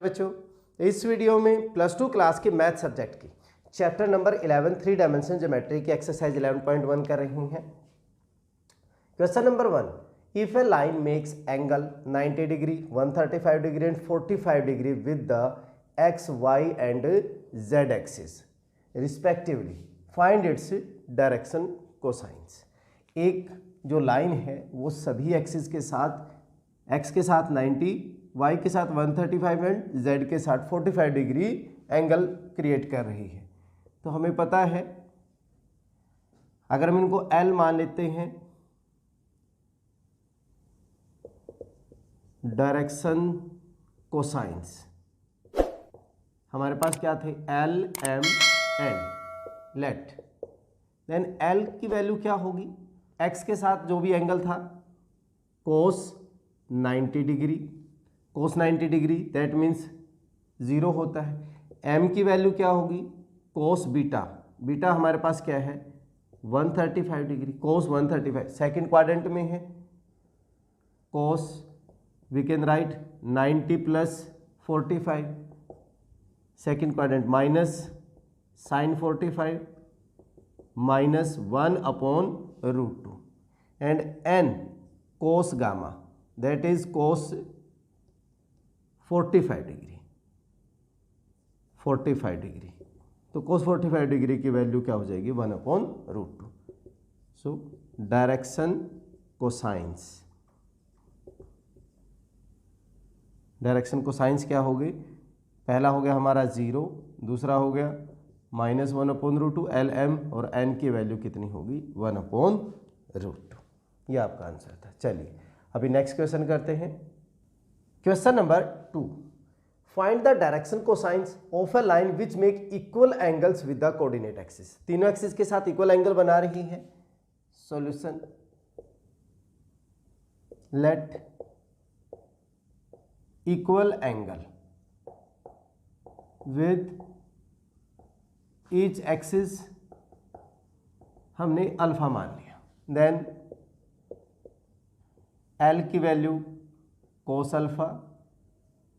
बच्चों, इस वीडियो में प्लस टू क्लास के मैथ सब्जेक्ट की चैप्टर नंबर 11 3 डायमेंशन ज्योमेट्री की एक्सरसाइज 11.1 कर रही हैं। Question number 1, if a line makes angle 90 degree 135 degree and 45 degree with the x y and z axis respectively find its direction cosines. एक जो line है वो सभी एक्सिस के साथ एक्स के साथ 90, वाई के साथ 135 एंड जेड के साथ 45 डिग्री एंगल क्रिएट कर रही है। तो हमें पता है, अगर हम इनको L मान लेते हैं, डायरेक्शन कोसाइंस हमारे पास क्या थे, L M N let, then L की वैल्यू क्या होगी, x के साथ जो भी एंगल था cos 90 degree, cos 90 degree that means 0 होता है। m की वैल्यू क्या होगी, कोस बीटा, बीटा हमारे पास क्या है 135 डिग्री, कोस 135 सेकेंड क्वाड्रेंट में है, cos we can write 90 plus 45 second quadrant minus sine 45 minus 1/√2 and n cos gamma that is cos 45 degree, 45 degree, तो कोस 45 डिग्री की वैल्यू क्या हो जाएगी 1/√2। सो डायरेक्शन कोसाइंस, डायरेक्शन कोसाइंस क्या होगी, पहला हो गया हमारा 0, दूसरा हो गया माइनस 1/√2 LM और n की वैल्यू कितनी होगी 1/√2। ये आपका आंसर था। चलिए अभी नेक्स्ट क्वेश्चन करते हैं। Question number 2, find the direction cosines of a line which make equal angles with the coordinate axis. तीनों एक्सिस के साथ इक्वल एंगल बना रही है। Solution, let equal angle with each axis हमने अल्फा मान लिया, देन L की वैल्यू कोस अल्फा,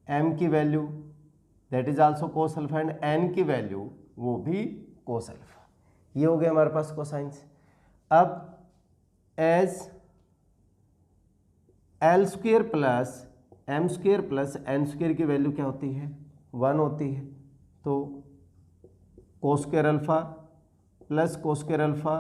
M की value that is also cos alpha and N की वैल्यू वो भी कोस अल्फा। ये हो गया हमारे पास कोसाइंस। अब as L square plus M square plus N square की वैल्यू क्या होती है 1 होती है, तो cos square alpha plus cos square alpha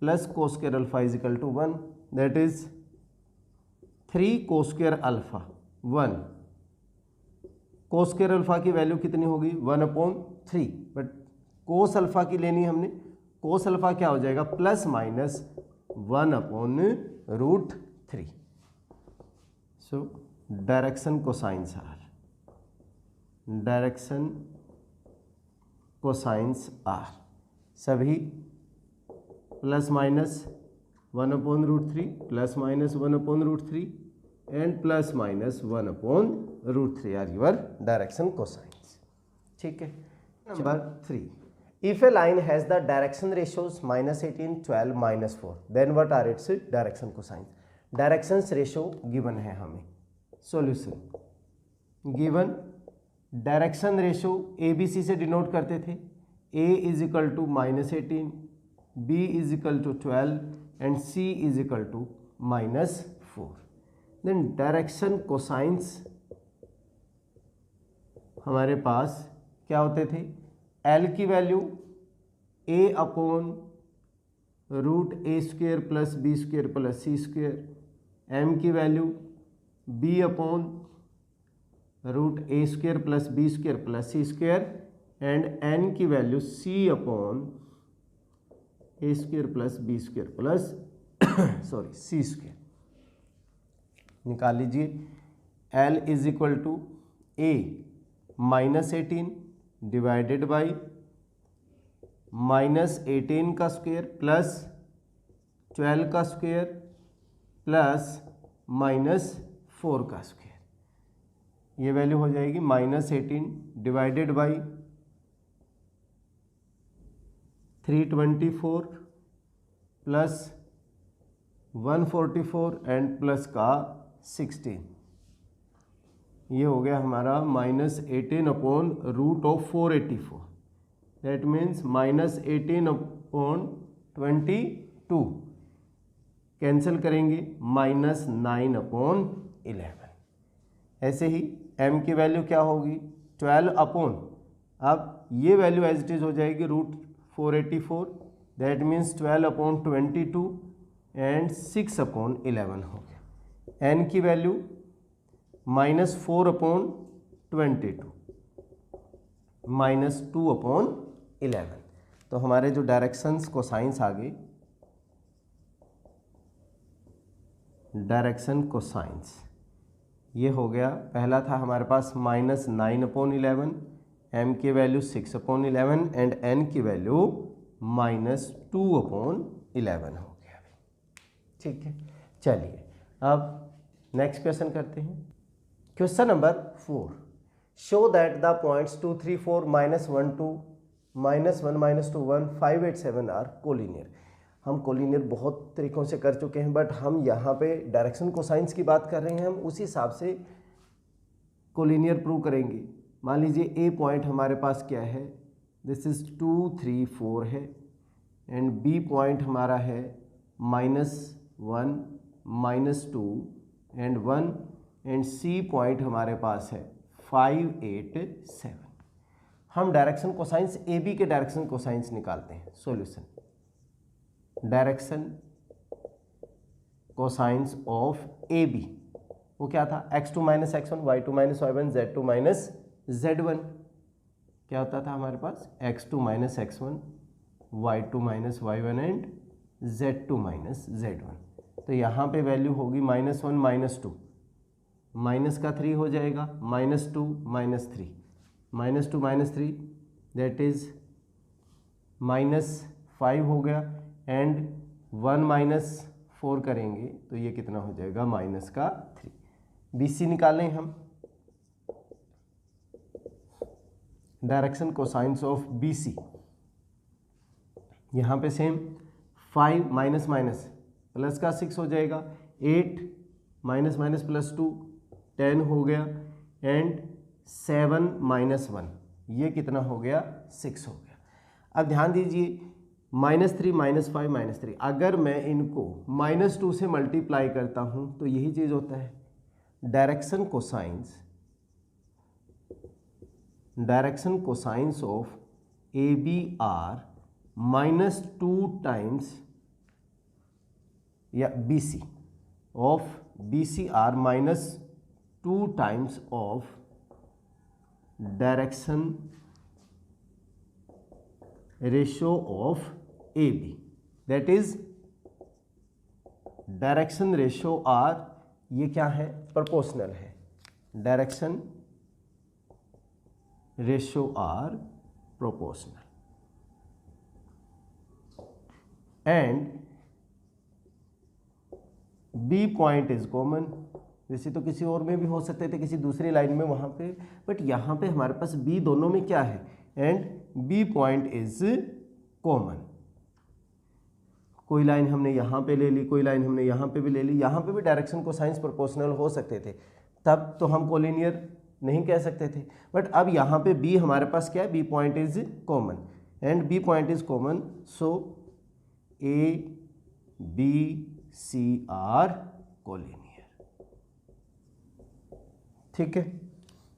plus cos square alpha is equal to 1 that is 3 cos square alpha 1। Cos square alpha की value कितनी होगी 1/3, बट कोस अल्फा की लेनी हमने, कोस अल्फा क्या हो जाएगा plus minus 1/√3। So direction cosines are, direction cosines are सभी plus minus 1/√3 plus minus 1/√3 and plus minus 1/√3 are your direction cosines. ठीक है। Number 3, if a line has the direction ratios -18 12 -4 then what are its direction cosines. Direction ratio given है हमें। Solution, given direction ratio ABC से denote करते थे, A is equal to -18, B is equal to 12 and C is equal to -4। Then direction cosines हमारे पास क्या होते थे, L की value A/√A² plus B² plus C², M की value B/√A² plus B² plus C² and N की value C/A² plus B² plus C²। निकाल लीजिए। L is equal to A -18 divided by -18 का स्क्वायर प्लस 12 का square plus -4 का square. ये value हो जाएगी -18 divided by 324 plus 144 and plus का 16 ये हो गया हमारा -18/√484, दैट मीन्स -18/22, कैंसिल करेंगे -9/11। ऐसे ही m की वैल्यू क्या होगी 12 अब ये वैल्यू एज इट इज हो जाएगी √484, दैट मीन्स 12/22 एंड 6/11 हो गया। n की वैल्यू -4/22 -2/11। तो हमारे जो डायरेक्शंस कोसाइंस आ गए, डायरेक्शन कोसाइंस ये हो गया। पहला था हमारे पास -9/11, m की वैल्यू 6/11 एंड n की वैल्यू -2/11 हो गया। ठीक है, चलिए अब नेक्स्ट क्वेश्चन करते हैं। Question number 4, show that the points 2, 3, 4, -1, 2, -1, -2, 1, 5, 8, 7 are collinear. हम कोलिनियर बहुत तरीकों से कर चुके हैं, बट हम यहाँ पे डायरेक्शन कोसाइंस की बात कर रहे हैं। हम उसी हिसाब से कोलिनियर प्रूव करेंगे। मान लीजिए ए पॉइंट हमारे पास क्या है, दिस इज 2, 3, 4 है, एंड बी पॉइंट हमारा है -1, -2 एंड 1, एंड सी पॉइंट हमारे पास है 5, 8, 7। हम डायरेक्शन कोसाइंस ए बी के डायरेक्शन कोसाइंस निकालते हैं। Solution, direction cosines of A B वो क्या था, x2 - x1, y2 - y1, z2 - z1। क्या होता था हमारे पास x2 - x1, y2 - y1 and z2 - z1। तो यहाँ पे वैल्यू होगी -1, -2, माइनस का 3 हो जाएगा, -2, -3, -2, -3 दैट इज -5 हो गया, एंड 1 - 4 करेंगे तो ये कितना हो जाएगा -3। BC निकालें हम, डायरेक्शन कोसाइंस ऑफ BC। यहाँ पे सेम 5 माइनस प्लस का 6 हो जाएगा, 8 माइनस +2 10 हो गया, एंड 7 - 1 ये कितना हो गया 6 हो गया। अब ध्यान दीजिए -3, -5, -3 अगर मैं इनको -2 से मल्टीप्लाई करता हूँ तो यही चीज़ होता है। Direction cosines of AB are -2 times, या BC of BC are -2 times of direction ratio of AB, that is direction ratio are, ये क्या है प्रोपोर्शनल है। Direction ratio are proportional, and B point is common. वैसे तो किसी और में भी हो सकते थे, किसी दूसरी लाइन में वहां पे, बट यहां पे हमारे पास B दोनों में क्या है, and B point is common. कोई लाइन हमने यहाँ पे ले ली, कोई लाइन हमने यहाँ पे भी ले ली, यहाँ पे भी डायरेक्शन कोसाइंस प्रोपोर्शनल हो सकते थे, तब तो हम कोलिनियर नहीं कह सकते थे। बट अब यहाँ पे B हमारे पास क्या है, B point is common, and B point is common, so ABC are collinear. ठीक है,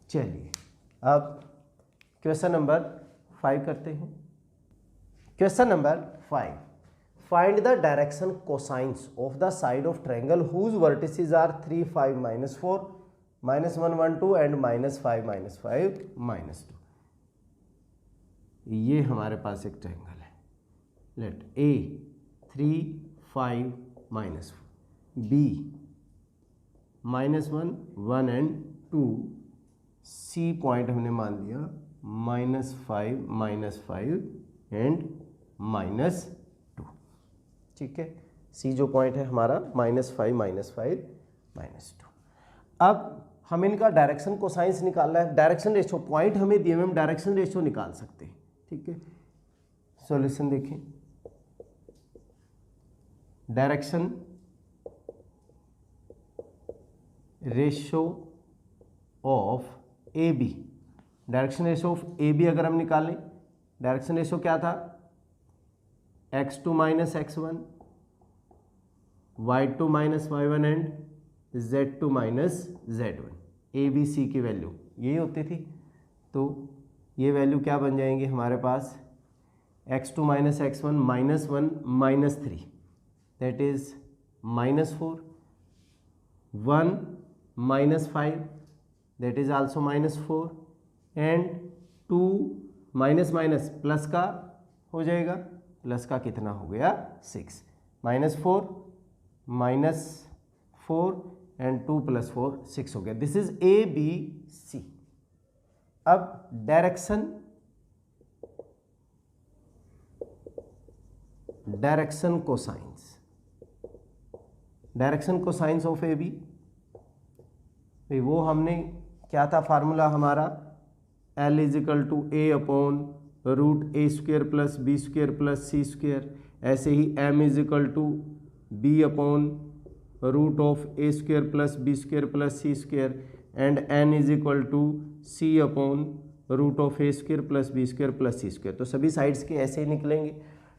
चलिए अब क्वेश्चन नंबर 5 करते हैं। Question number 5, find the direction cosines of the side of triangle whose vertices are 3, 5, -4, -1, 1, 2 and -5, -5, -2। ये हमारे पास एक ट्रायंगल है। Let A 3, 5, -4, B -1, 1 and 2, C point हमने मान लिया -5, -5 एंड -2। ठीक है, C जो पॉइंट है हमारा -5, -5, -2। अब हम इनका डायरेक्शन कोसाइंस निकालना है। डायरेक्शन रेशियो पॉइंट हमें दिए हुए, हम डायरेक्शन रेशियो निकाल सकते हैं। ठीक है, सॉल्यूशन देखें। Direction ratio of A B, direction ratio of A B अगर हम निकालें, डायरेक्शन रेशियो क्या था, x2 minus x1, y2 minus y1 and z2 minus z1, A B C की वैल्यू यही होती थी। तो ये वैल्यू क्या बन जाएंगे हमारे पास, x2 minus x1 minus 1 minus 3, that is minus 4, 1 minus 5, that is also minus 4, and 2 minus minus plus का हो जाएगा, प्लस का कितना हो गया 6, माइनस 4 माइनस 4 एंड 2 प्लस 4 6 हो गया। This is A B C. अब direction cosines, direction cosines of A B, वो हमने क्या था फार्मूला हमारा, L is equal to A upon root A square plus B square plus C square. ऐसे ही M is equal to B upon root of A square plus B square plus C square, and N is equal to C upon root of A square plus B square plus C square. तो सभी sides के ऐसे ही निकलेंगे।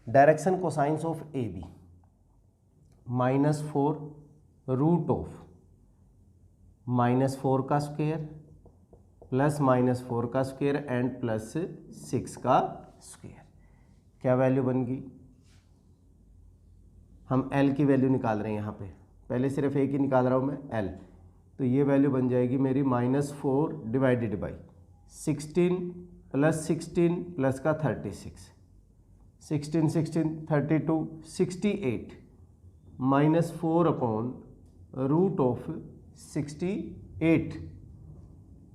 Direction cosines of A B, -4 root of -4 का square plus -4 का square and plus 6 का square. क्या वैल्यू बन गई, हम L की वैल्यू निकाल रहे हैं यहाँ पे, पहले सिर्फ एक ही निकाल रहा हूँ मैं L। तो ये वैल्यू बन जाएगी मेरी -4 डिवाइडेड बाई 16 प्लस 16 प्लस का 36, 16 16 32 68 -4 अपॉन रूट ऑफ 68,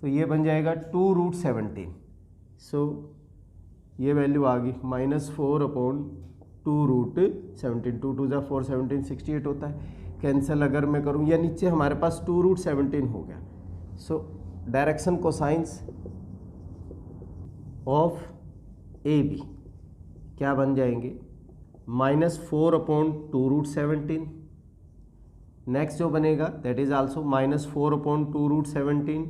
तो ये बन जाएगा 2 रूट 17। सो ये वैल्यू आ गई -4 अपॉन 2 रूट 17, 2 2 4 17 68 होता है। कैंसिल अगर मैं करूँ या नीचे हमारे पास 2 रूट 17 हो गया। So direction cosines of A B क्या बन जाएंगे, -4 अपॉन 2 रूट 17, नेक्स्ट जो बनेगा that is also -4 upon 2 root 17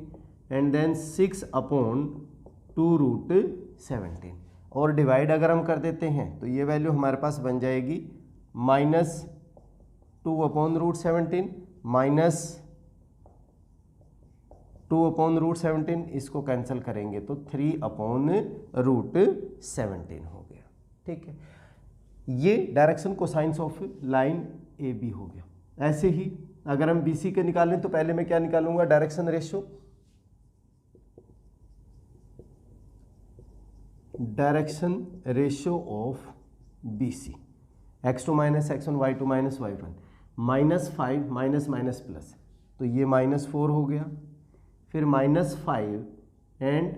and then 6 upon 2 root 17, और डिवाइड अगर हम कर देते हैं तो ये वैल्यू हमारे पास बन जाएगी -2 अपॉन रूट 17 -2 अपॉन रूट 17, इसको कैंसिल करेंगे तो 3 अपॉन रूट 17 हो गया। ठीक है, ये direction cosines of line A B हो गया। ऐसे ही अगर हम बी सी के निकालें तो पहले मैं क्या निकालूंगा, direction ratio, direction ratio of B C, x2 minus x1 y2 minus y1, -5 minus minus plus, तो ये -4 हो गया, फिर -5 एंड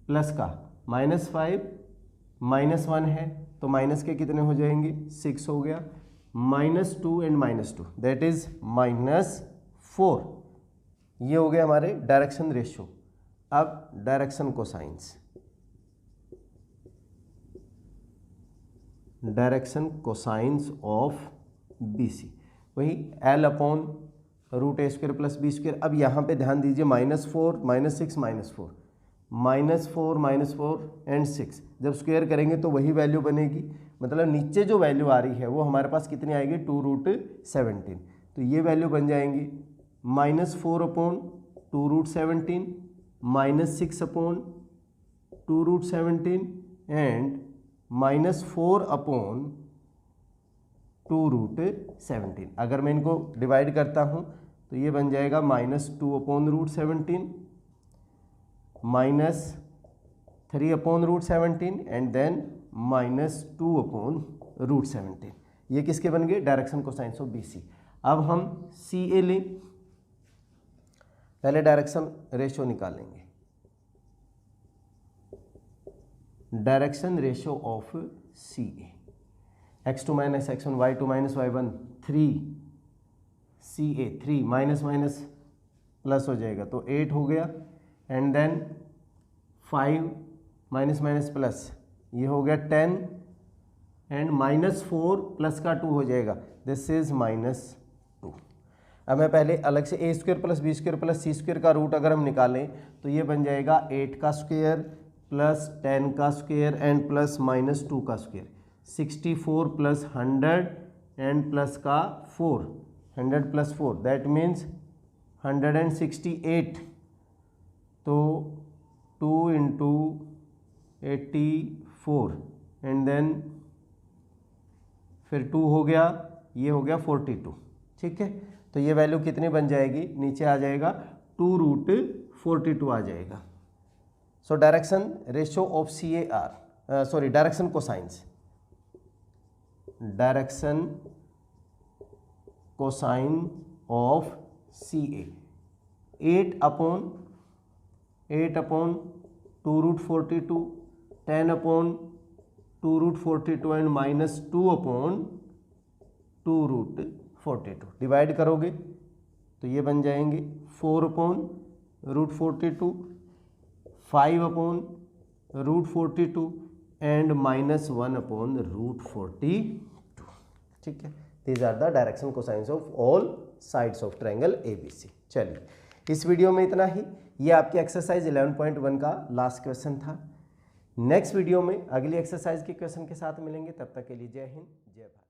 प्लस का -5 -1 है तो माइनस के कितने हो जाएंगे 6 हो गया, -2 एंड -2 दैट इज -4। ये हो गया हमारे डायरेक्शन रेशियो। अब direction cosines, direction cosines of B C, वही L upon root A square plus B square. अब यहाँ पे ध्यान दीजिए -4 -6 -4 -4 एंड 6 जब स्क्वेयर करेंगे तो वही वैल्यू बनेगी, मतलब नीचे जो वैल्यू आ रही है वो हमारे पास कितनी आएगी 2 रूट 17, तो ये वैल्यू बन जाएंगी -4 upon 2 root 17 -6 upon 2 root 17 and -4 upon 2 root 17। अगर मैं इनको डिवाइड करता हूँ तो ये बन जाएगा -2 upon root 17 -3 upon root 17 and then -2 upon root 17। ये किसके बन गए, direction cosines of B C. अब हम सी ए लें, पहले डायरेक्शन रेशियो निकालेंगे, direction ratio of C A, x2 minus x1 y2 minus y1 3 C A 3 minus minus plus हो जाएगा तो 8 हो गया, and then 5 minus minus plus ये हो गया 10 एंड -4 प्लस का 2 हो जाएगा, दिस इज -2। अब मैं पहले अलग से A square plus B square plus C square का रूट अगर हम निकालें तो ये बन जाएगा 8 का स्क्वायर प्लस 10 का स्क्वायर एंड प्लस माइनस 2 का स्क्वायर, 64 प्लस 100 एंड प्लस का 4, 100 प्लस 4 दैट मीन्स 168। तो 2 इंटू 84 एंड देन फिर 2 हो गया, ये हो गया 42। ठीक है, तो ये वैल्यू कितनी बन जाएगी, नीचे आ जाएगा 2 रूट 42 आ जाएगा। So direction ratio of C A are, sorry direction cosines, direction cosine of C A 8 upon 2 root 42, 10 upon 2 root 42 and minus 2 upon 2 root 42 divide करोगे तो ये बन जाएंगे 4 upon root 42, 5 upon root 42 and minus 1 upon root 42। ठीक है, these are the direction cosines of all sides of triangle ABC। चलिए इस video में इतना ही। ये आपकी एक्सरसाइज 11.1 का लास्ट क्वेश्चन था। नेक्स्ट वीडियो में अगली एक्सरसाइज के क्वेश्चन के साथ मिलेंगे, तब तक के लिए जय हिंद जय भारत।